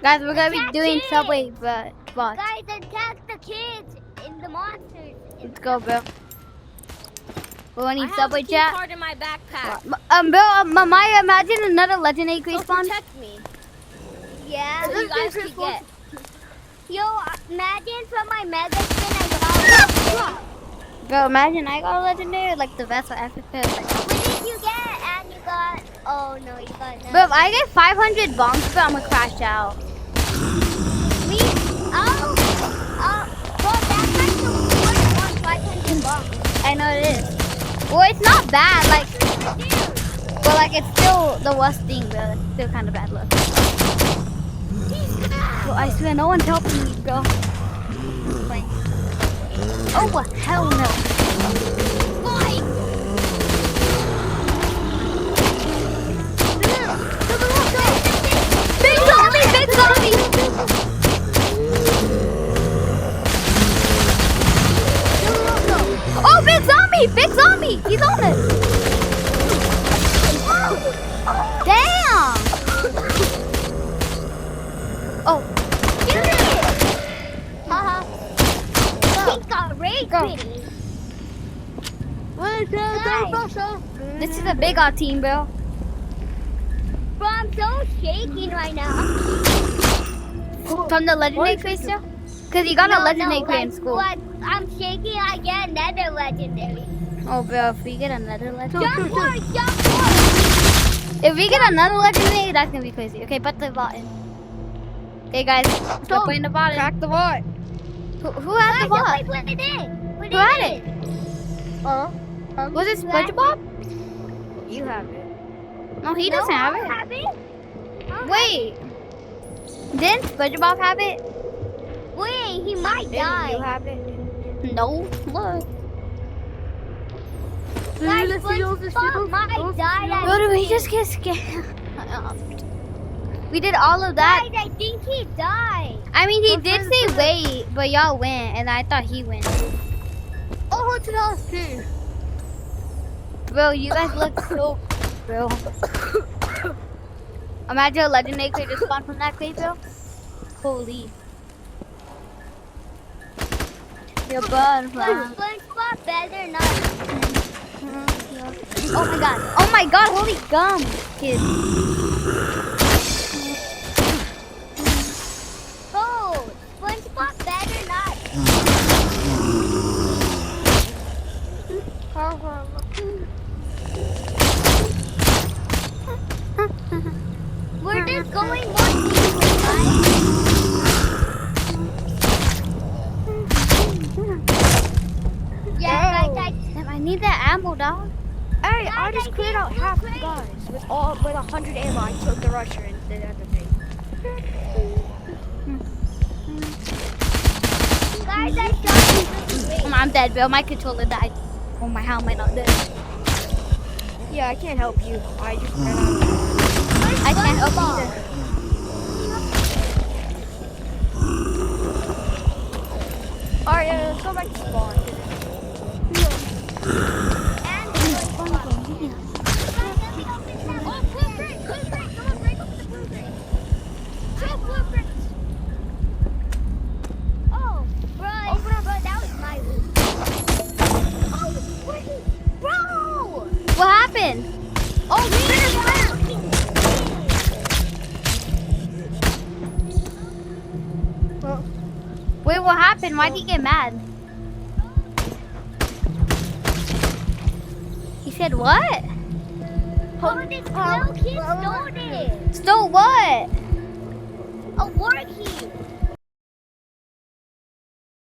Guys, we're gonna be Attack doing kids. subway bots. Guys, attack the kids and the monsters. Let's go, bro. We I need have subway a key chat. card in my backpack. Bro, Maya, imagine another legendary So respawn. protect me. Yeah. So you guys can get. Yo, imagine from my mega spin I got. Bro, imagine I got a legendary like the best of Africa. Like, What did you get? And you got. Oh no, you got nothing. bro, if I get 500 bonks, bro, I'm gonna crash out. Me? Oh. Well, that's like the worst one, 500 bucks. I know it is. Well, it's not bad, like, but like it's still the worst thing, bro. It's still kind of bad luck. Bro, I swear no one's helping me, bro. Playing. Oh, hell no. Boy. Big zombie, big zombie. Oh, big zombie, he's on it. Damn. Oh, Shoot it! Haha. He got raped. Go. This is a big odd team, bro. Bro, I'm so shaking right now. From the legendary crate still? Cause you got a legendary crate in school. Like, I'm shaking, I get another legendary. Oh, bro, if we get another legendary. Jump for it, jump for If we get another legendary, that's gonna be crazy. Okay, put the bot in. Okay, guys, stop putting the bot in. Crack the bot. Who has the bot? Put it in. Put Who had it? Was it Who had SpongeBob? You have it. No, he No, doesn't have I it. don't have it. I don't Wait, didn't SpongeBob have it? have it. Wait, he might Didn't you die. have it? No, look. Guys, SpongeBob might die. Bro, did we just get scared? We did all of that. Guys, I think he died. I mean, he did say wait, but y'all went, and I thought he went. Oh, it's an LSP. Bro, you guys look so, bro. Imagine a legendary crate just spawned from that crate, bro. Holy. Your butterfly. SpongeBob better not. Oh my god. Oh my god, holy gum, kid. Oh, SpongeBob better not. We're just going one deep, guys. Yeah, guys, Damn, I need that ammo, dog. Hey, I just cleared out half the guys with 100 ammo. I killed the rusher and the other thing. guys, I shot you. I'm dead, bro. My controller died. Oh my, how am I not dead? Yeah, I can't help you. I just ran out of ammo. I can't help either. Alright, yeah, let's go back to spawn. Oh, blueprint! Blueprint! Someone break open the blueprint! Two blueprints! Oh, bro, that was my loot. Oh, wait! Bro! What happened? Oh, we Wait, what happened? Why'd he get mad? He said what? Oh, this little kid stole it! Stole what? A war key!